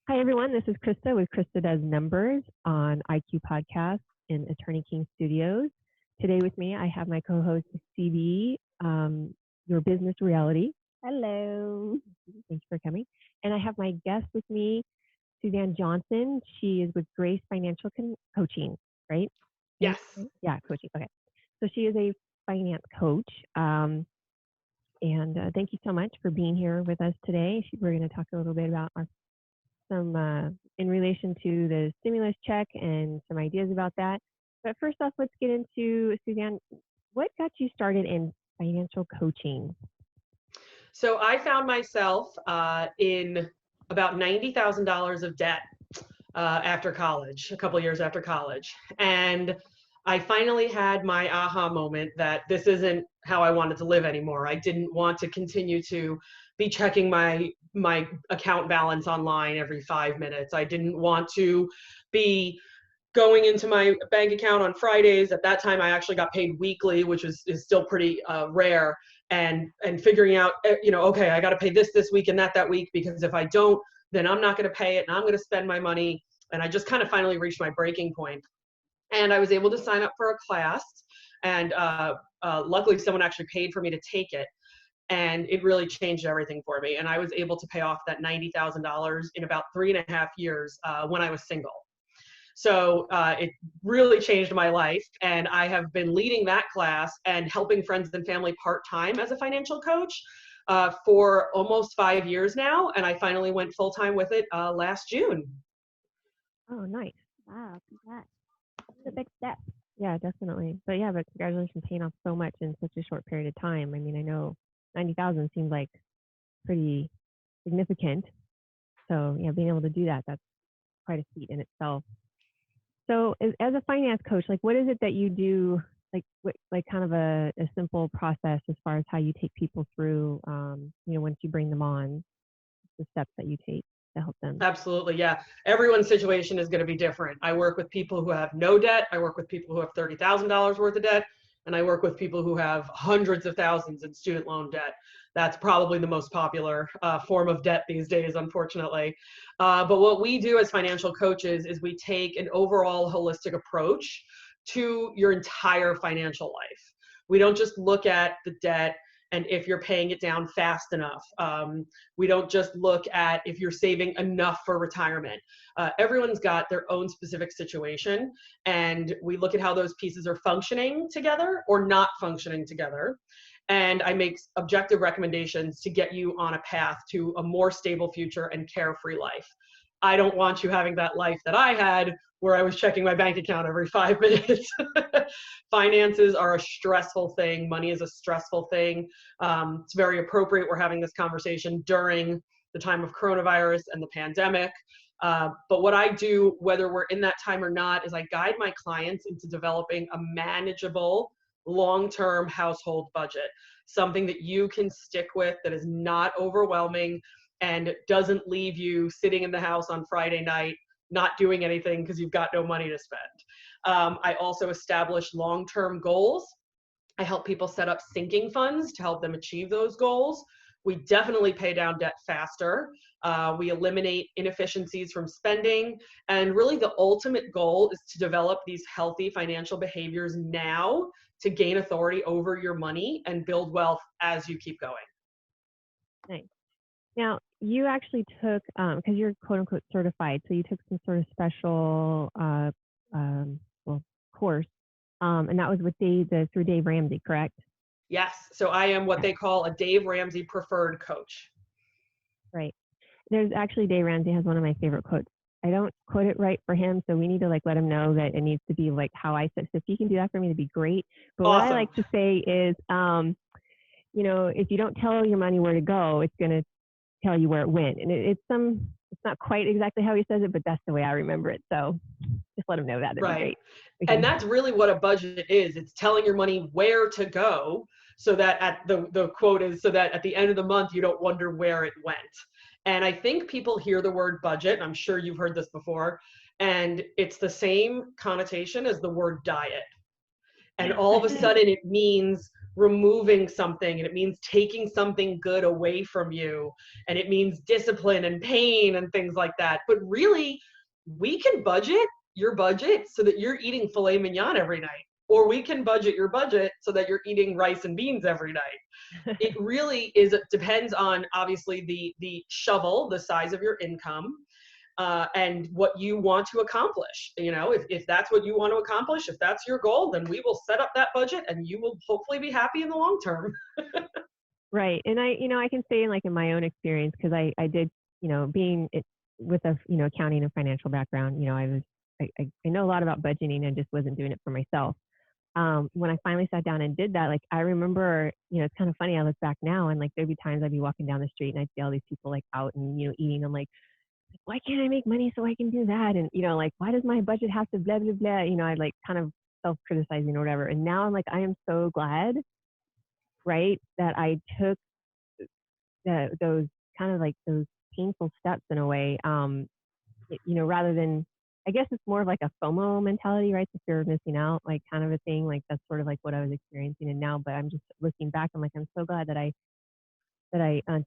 Hi, everyone. This is Krista with KristaDoesNumbers on IQ Podcast in Attorney King Studios. Today with me, I have my co-host, CB, Your Business Reality. Hello. Thanks for coming. And I have my guest with me, Suzanne Johnson. She is with Grace Financial Coaching, right? Yes. Yeah, coaching. Okay. So she is a finance coach. And thank you so much for being here with us today. We're going to talk a little bit about in relation to the stimulus check and some ideas about that. But first off, let's get into, Suzanne, what got you started in financial coaching? So I found myself in about $90,000 of debt after college, a couple years after college. And I finally had my aha moment that this isn't how I wanted to live anymore. I didn't want to continue to be checking my account balance online every 5 minutes. I didn't want to be going into my bank account on Fridays. At that time, I actually got paid weekly, which is still pretty rare. And figuring out, okay, I got to pay this week and that week, because if I don't, then I'm not going to pay it and I'm going to spend my money. And I just kind of finally reached my breaking point. And I was able to sign up for a class, and luckily someone actually paid for me to take it. And it really changed everything for me. And I was able to pay off that $90,000 in about 3.5 years when I was single. So it really changed my life. And I have been leading that class and helping friends and family part-time as a financial coach for almost 5 years now. And I finally went full-time with it last June. Oh, nice. Wow, congrats. It's a big step. Yeah, definitely. But congratulations, paying off so much in such a short period of time. I mean, I know 90,000 seems like pretty significant. So yeah, being able to do that's quite a feat in itself. So as a finance coach, like what is it that you do, like kind of a simple process as far as how you take people through, once you bring them on, the steps that you take to help them? Absolutely, yeah. Everyone's situation is going to be different. I work with people who have no debt. I work with people who have $30,000 worth of debt. And I work with people who have hundreds of thousands in student loan debt. That's probably the most popular form of debt these days, unfortunately. But what we do as financial coaches is we take an overall holistic approach to your entire financial life. We don't just look at the debt and if you're paying it down fast enough. We don't just look at if you're saving enough for retirement. Everyone's got their own specific situation, and we look at how those pieces are functioning together or not functioning together. And I make objective recommendations to get you on a path to a more stable future and carefree life. I don't want you having that life that I had where I was checking my bank account every 5 minutes. Finances are a stressful thing. Money is a stressful thing. It's very appropriate we're having this conversation during the time of coronavirus and the pandemic. But what I do, whether we're in that time or not, is I guide my clients into developing a manageable, long-term household budget, something that you can stick with, that is not overwhelming and doesn't leave you sitting in the house on Friday night not doing anything because you've got no money to spend. I also establish long-term goals. I help people set up sinking funds to help them achieve those goals. We definitely pay down debt faster. We eliminate inefficiencies from spending. And really the ultimate goal is to develop these healthy financial behaviors now to gain authority over your money and build wealth as you keep going. Nice. Now, you actually took, because you're quote unquote certified, so you took some sort of special course, and that was with through Dave Ramsey, correct? Yes. So I am what they call a Dave Ramsey preferred coach. Right. There's actually, Dave Ramsey has one of my favorite quotes. I don't quote it right for him, so we need to let him know that it needs to be like how I said. So if you can do that for me, it'd be great. But Awesome. What I like to say is, if you don't tell your money where to go, it's going to tell you where it went. And it's not quite exactly how he says it, but that's the way I remember it. So just let him know that. That'd be great. And that's really what a budget is. It's telling your money where to go, so that the quote is, so that at the end of the month, you don't wonder where it went. And I think people hear the word budget, and I'm sure you've heard this before, and it's the same connotation as the word diet. And all of a sudden it means removing something, and it means taking something good away from you, and it means discipline and pain and things like that. But really, we can budget your budget so that you're eating filet mignon every night, or we can budget your budget so that you're eating rice and beans every night. It really is, it depends on obviously the shovel, the size of your income, and what you want to accomplish. You know, if that's what you want to accomplish, if that's your goal, then we will set up that budget and you will hopefully be happy in the long term. Right. And I can say like in my own experience, because I did, being it with a, accounting and financial background, I know a lot about budgeting and just wasn't doing it for myself. When I finally sat down and did that, like I remember, it's kind of funny. I look back now and like there'd be times I'd be walking down the street and I'd see all these people like out and, eating. I'm like, why can't I make money so I can do that? And, like, why does my budget have to blah, blah, blah? I'd like kind of self-criticizing or whatever. And now I'm like, I am so glad, right, that I took those kind of like those painful steps in a way, rather than, I guess it's more of like a FOMO mentality, right? The fear of missing out, like kind of a thing. Like that's sort of like what I was experiencing. And now, but I'm just looking back, I'm like, I'm so glad that I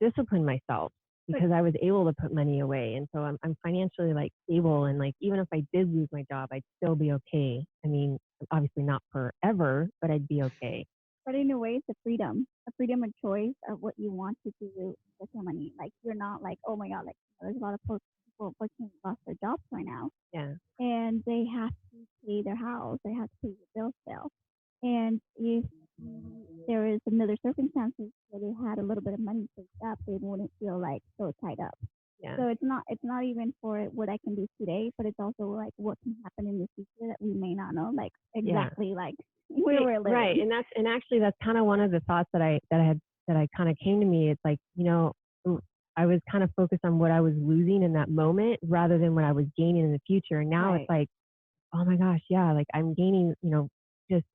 disciplined myself, because I was able to put money away. And so I'm financially like stable. And like, even if I did lose my job, I'd still be okay. I mean, obviously not forever, but I'd be okay. But in a way, it's a freedom of choice of what you want to do with your money. Like, you're not like, oh my God, like there's a lot of people unfortunately lost their jobs right now. Yeah. And they have to pay their house, they have to pay the bills still. And if there is another circumstances where they had a little bit of money saved up, they wouldn't feel like so tied up. Yeah. So it's not even for what I can do today, but it's also like what can happen in the future that we may not know, like exactly like where we're living. Right. And actually that's kind of one of the thoughts that I kind of came to me. It's like, I was kind of focused on what I was losing in that moment rather than what I was gaining in the future. And now it's like, oh my gosh, yeah, like I'm gaining, just,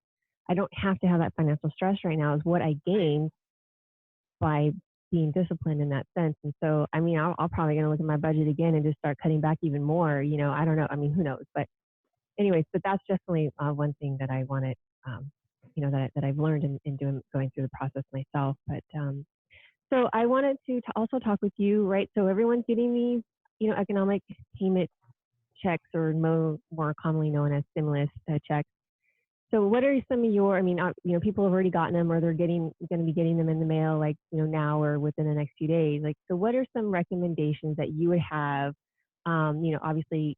I don't have to have that financial stress right now is what I gained by being disciplined in that sense. And so, I mean, I'll probably going to look at my budget again and just start cutting back even more, I don't know. I mean, who knows? But anyways, but that's definitely one thing that I wanted, that I've learned in going through the process myself. But so I wanted to also talk with you, right? So everyone's getting these, economic payment checks, or more commonly known as stimulus checks. So what are some of your, people have already gotten them, or they're going to be getting them in the mail, like, now or within the next few days. Like, so what are some recommendations that you would have, obviously,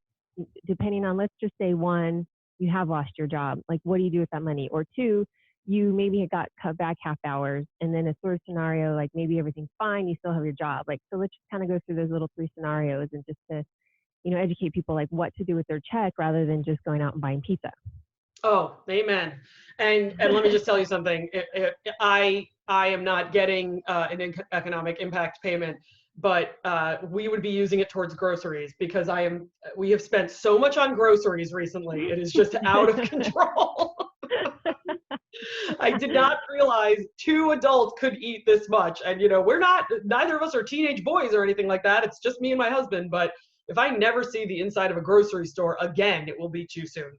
depending on, let's just say, one, you have lost your job. Like, what do you do with that money? Or two, you maybe got cut back half hours, and then a third scenario, like maybe everything's fine, you still have your job. Like, so let's just kind of go through those little three scenarios and just to, educate people like what to do with their check rather than just going out and buying pizza. Oh, amen. And let me just tell you something. I am not getting an economic impact payment, but we would be using it towards groceries, because we have spent so much on groceries recently. It is just out of control. I did not realize 2 adults could eat this much. And, neither of us are teenage boys or anything like that. It's just me and my husband. But if I never see the inside of a grocery store again, it will be too soon.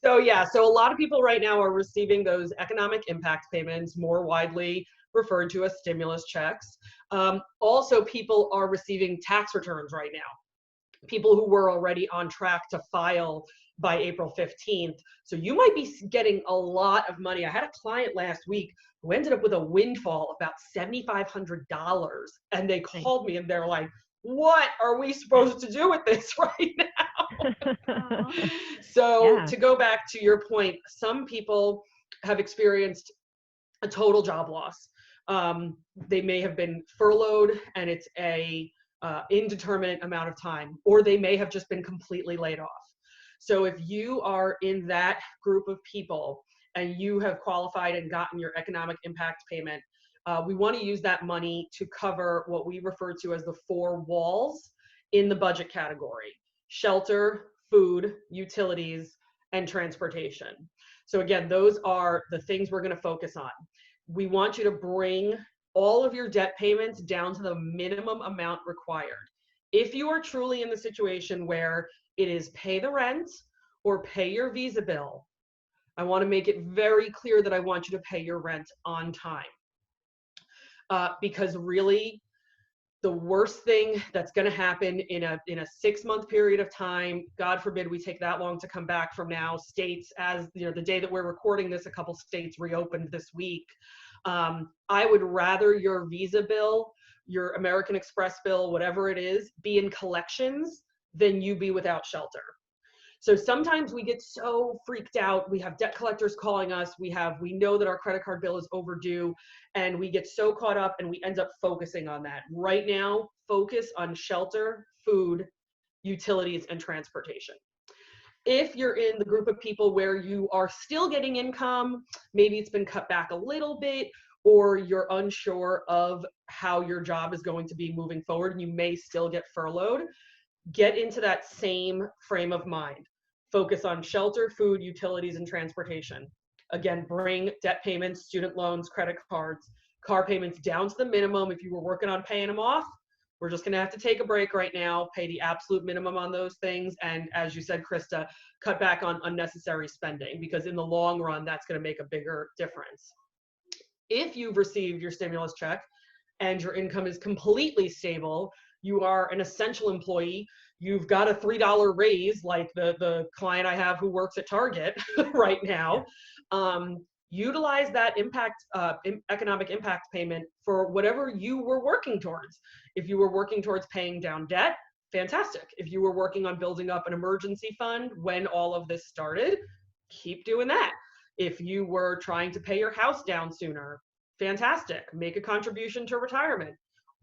So a lot of people right now are receiving those economic impact payments, more widely referred to as stimulus checks. Also, people are receiving tax returns right now. People who were already on track to file by April 15th. So you might be getting a lot of money. I had a client last week who ended up with a windfall of about $7,500. And they called me and they're like, what are we supposed to do with this right now? So to go back to your point, some people have experienced a total job loss. They may have been furloughed and it's a indeterminate amount of time, or they may have just been completely laid off. So if you are in that group of people and you have qualified and gotten your economic impact payment, we want to use that money to cover what we refer to as the 4 walls in the budget category: shelter, food, utilities, and transportation. So again, those are the things we're going to focus on. We want you to bring all of your debt payments down to the minimum amount required. If you are truly in the situation where it is pay the rent or pay your Visa bill, I want to make it very clear that I want you to pay your rent on time. Because really, the worst thing that's going to happen in a 6-month period of time, God forbid we take that long to come back from now, states, as you know, the day that we're recording this, a couple states reopened this week. I would rather your Visa bill, your American Express bill, whatever it is, be in collections than you be without shelter. So sometimes we get so freaked out. We have debt collectors calling us. We know that our credit card bill is overdue, and we get so caught up and we end up focusing on that. Right now, focus on shelter, food, utilities, and transportation. If you're in the group of people where you are still getting income, maybe it's been cut back a little bit, or you're unsure of how your job is going to be moving forward, and you may still get furloughed, get into that same frame of mind. Focus on shelter, food, utilities, and transportation. Again, bring debt payments, student loans, credit cards, car payments down to the minimum. If you were working on paying them off, we're just gonna have to take a break right now, pay the absolute minimum on those things. And as you said, Krista, cut back on unnecessary spending, because in the long run, that's gonna make a bigger difference. If you've received your stimulus check and your income is completely stable, you are an essential employee, you've got a $3 raise like the client I have who works at Target right now, utilize that economic impact payment for whatever you were working towards. If you were working towards paying down debt, fantastic. If you were working on building up an emergency fund when all of this started, keep doing that. If you were trying to pay your house down sooner, fantastic. Make a contribution to retirement.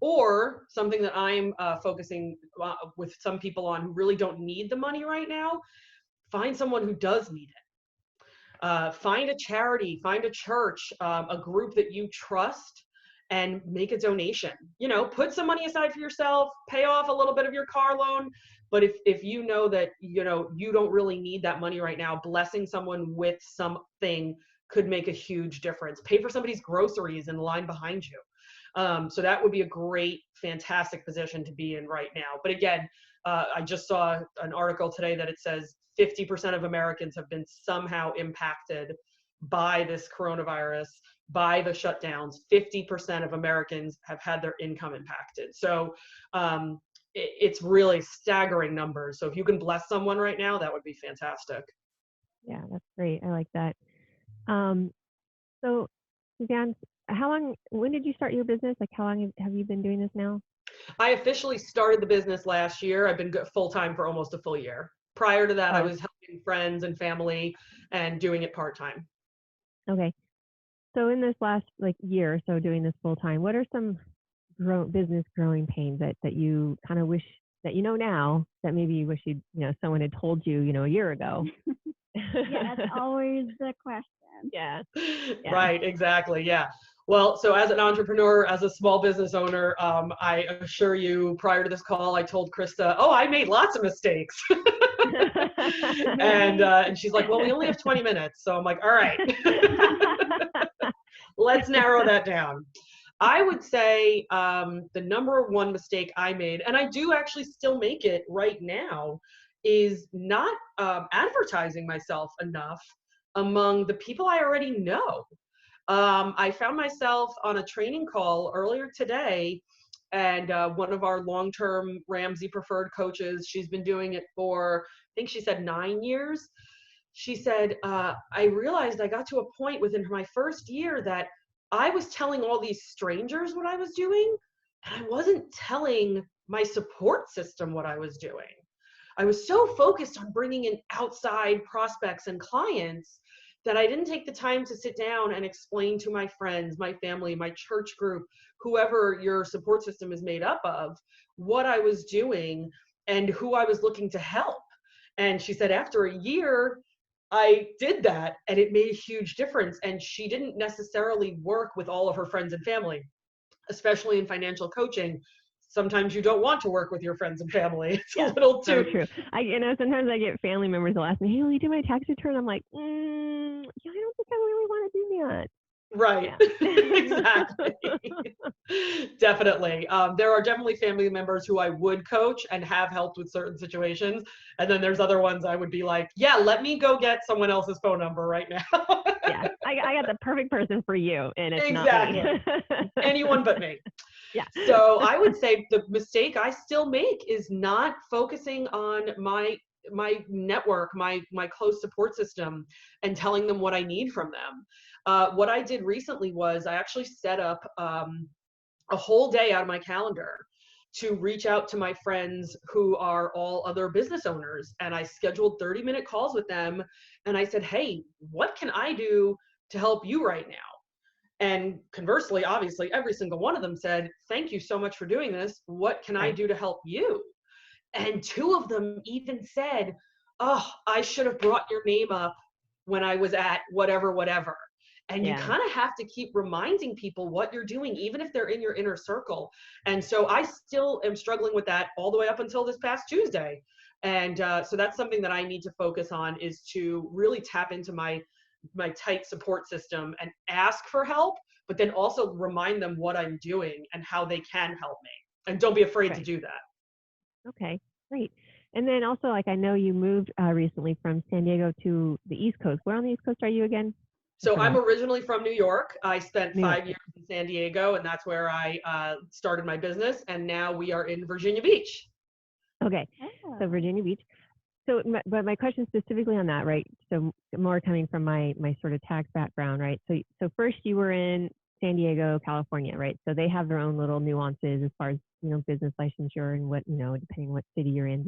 Or something that I'm focusing with some people on who really don't need the money right now, find someone who does need it. Find a charity, find a church, a group that you trust, and make a donation. You know, put some money aside for yourself, pay off a little bit of your car loan. But if you know that, you know, you don't really need that money right now, blessing someone with something could make a huge difference. Pay for somebody's groceries in the line behind you. So that would be a great, fantastic position to be in right now. But again, I just saw an article today that it says 50% of Americans have been somehow impacted by this coronavirus, by the shutdowns. 50% of Americans have had their income impacted. So it's really staggering numbers. So if you can bless someone right now, that would be fantastic. Yeah, that's great. I like that. So Suzanne, when did you start your business? Like, how long have you been doing this now? I officially started the business last year. I've been full-time for almost a full year. Prior to that, I was helping friends and family and doing it part-time. Okay. So in this last year or so doing this full-time, what are some business growing pains that you kind of wish that you know now that maybe you wish someone had told you, a year ago? Yeah, that's always the question. Yeah. Right, exactly. Yeah. Well, so as an entrepreneur, as a small business owner, I assure you, prior to this call, I told Krista, oh, I made lots of mistakes. And she's like, well, we only have 20 minutes. So I'm like, all right, let's narrow that down. I would say the number one mistake I made, and I do actually still make it right now, is not advertising myself enough among the people I already know. I found myself on a training call earlier today, and one of our long-term Ramsey preferred coaches, she's been doing it for, I think she said 9 years. She said, I realized I got to a point within my first year that I was telling all these strangers what I was doing, and I wasn't telling my support system what I was doing. I was so focused on bringing in outside prospects and clients that I didn't take the time to sit down and explain to my friends, my family, my church group, whoever your support system is made up of, what I was doing and who I was looking to help. And she said, after a year, I did that and it made a huge difference. And she didn't necessarily work with all of her friends and family, especially in financial coaching. Sometimes you don't want to work with your friends and family. It's a little too so true. Sometimes I get family members will ask me, hey, will you do my tax return? I'm like, yeah, I don't think I really want to do that. Right. Exactly. Definitely. There are definitely family members who I would coach and have helped with certain situations. And then there's other ones I would be like, yeah, let me go get someone else's phone number right now. Yeah, I got the perfect person for you, and it's Exactly. not me. Anyone but me. Yeah. So I would say the mistake I still make is not focusing on my network, my close support system, and telling them what I need from them. What I did recently was I actually set up a whole day out of my calendar to reach out to my friends who are all other business owners. And I scheduled 30-minute calls with them. And I said, hey, what can I do to help you right now? And conversely, obviously, every single one of them said, thank you so much for doing this. What can I do to help you? And two of them even said, oh, I should have brought your name up when I was at whatever, whatever. And you kind of have to keep reminding people what you're doing, even if they're in your inner circle. And so I still am struggling with that all the way up until this past Tuesday. And so that's something that I need to focus on, is to really tap into my tight support system and ask for help, but then also remind them what I'm doing and how they can help me. And don't be afraid to do that. Okay, great. And then also, like, I know you moved recently from San Diego to the East Coast. Where on the East Coast are you again? So I'm originally from New York. I spent 5 years in San Diego, and that's where I started my business. And now we are in Virginia Beach. Okay, so Virginia Beach. So, but my question specifically on that, right? So more coming from my sort of tax background, right? So first you were in San Diego, California, right? So they have their own little nuances as far as, business licensure and what, depending what city you're in,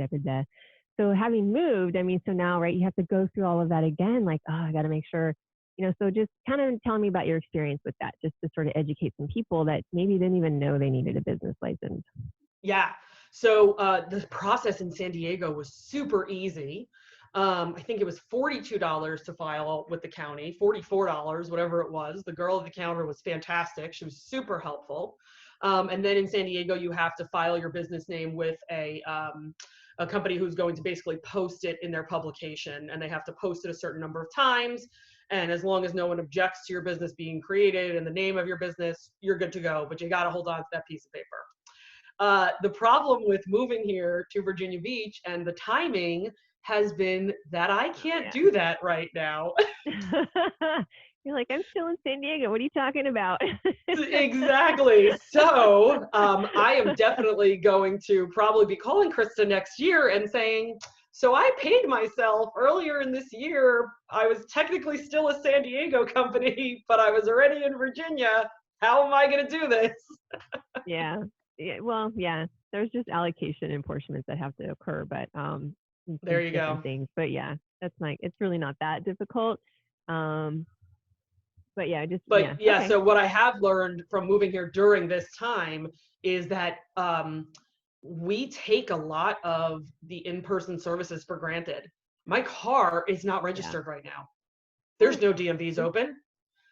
So having moved, I mean, so now, right, you have to go through all of that again, like, oh, I got to make sure, so just kind of tell me about your experience with that, just to sort of educate some people that maybe didn't even know they needed a business license. Yeah. So the process in San Diego was super easy. I think it was $42 to file with the county, $44, whatever it was. The girl at the counter was fantastic. She was super helpful. And then in San Diego, you have to file your business name with a company who's going to basically post it in their publication, and they have to post it a certain number of times. And as long as no one objects to your business being created and the name of your business, you're good to go. But you got to hold on to that piece of paper. The problem with moving here to Virginia Beach and the timing has been that I can't do that right now. You're like, I'm still in San Diego. What are you talking about? Exactly. So I am definitely going to probably be calling Krista next year and saying, so I paid myself earlier in this year. I was technically still a San Diego company, but I was already in Virginia. How am I going to do this? Yeah. Well, yeah, there's just allocation and apportionments that have to occur, but there you go. Things. But yeah, it's really not that difficult. But yeah, okay. So what I have learned from moving here during this time is that we take a lot of the in-person services for granted. My car is not registered right now. There's no DMVs open.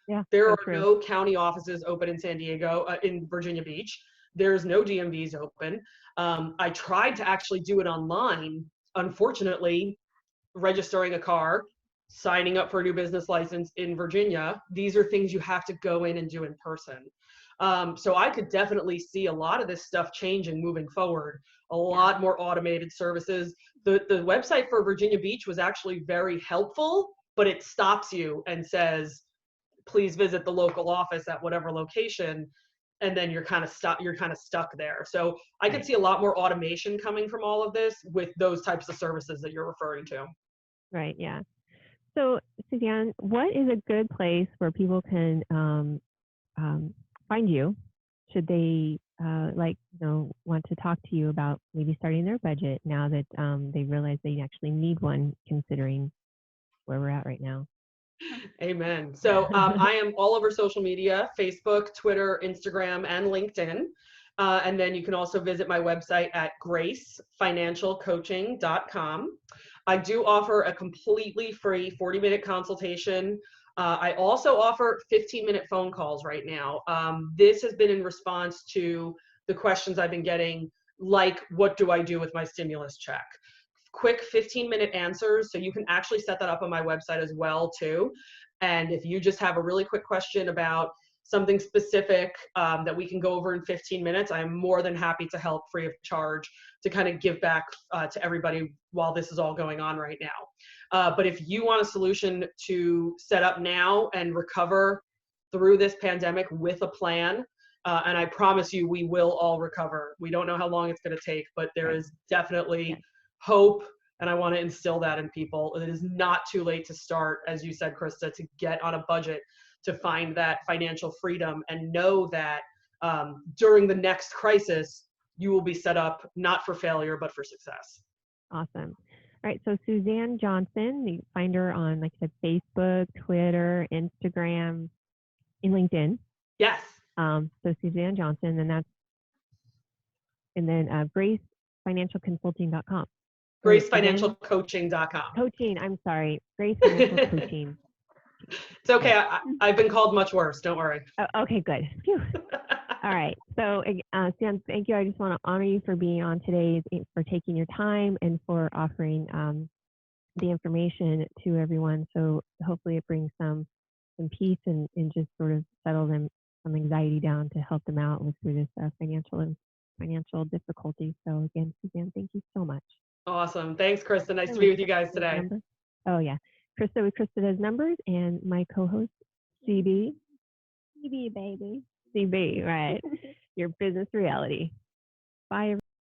Yeah, there are no county offices open in San Diego, in Virginia Beach. There's no DMVs open. I tried to actually do it online. Unfortunately, registering a car, signing up for a new business license in Virginia, these are things you have to go in and do in person. So I could definitely see a lot of this stuff changing moving forward. A lot more automated services. The website for Virginia Beach was actually very helpful, but it stops you and says, please visit the local office at whatever location. And then you're kind of stuck there. So I could see a lot more automation coming from all of this with those types of services that you're referring to. Right. Yeah. So Suzanne, what is a good place where people can find you? Should they want to talk to you about maybe starting their budget now that they realize they actually need one, considering where we're at right now? Amen. So I am all over social media: Facebook, Twitter, Instagram, and LinkedIn. And then you can also visit my website at gracefinancialcoaching.com. I do offer a completely free 40-minute consultation. I also offer 15-minute phone calls right now. This has been in response to the questions I've been getting, like, what do I do with my stimulus check? Quick 15-minute answers. So you can actually set that up on my website as well too. And if you just have a really quick question about something specific that we can go over in 15 minutes, I'm more than happy to help free of charge to kind of give back to everybody while this is all going on right now. But if you want a solution to set up now and recover through this pandemic with a plan, and I promise you, we will all recover. We don't know how long it's going to take, but there is definitely hope. And I want to instill that in people. It is not too late to start, as you said, Krista, to get on a budget, to find that financial freedom, and know that during the next crisis, you will be set up not for failure, but for success. Awesome. All right. So Suzanne Johnson, you find her on, like I said, Facebook, Twitter, Instagram, and LinkedIn. Yes. So Suzanne Johnson, and then GraceFinancialConsulting.com. GraceFinancialCoaching.com. Coaching, I'm sorry. Grace Financial Coaching. It's okay. I've been called much worse. Don't worry. Oh, okay, good. Phew. All right. So, Sam, thank you. I just want to honor you for being on today, for taking your time, and for offering the information to everyone. So hopefully it brings some peace and just sort of settle some anxiety down to help them out through this financial difficulty. So again, Suzanne, thank you so much. Awesome. Thanks, Krista. Nice to be with you guys today. Oh, yeah. Krista with KristaDoesNumbers, and my co-host, CB. CB, baby. CB, right. Your business reality. Bye, everyone.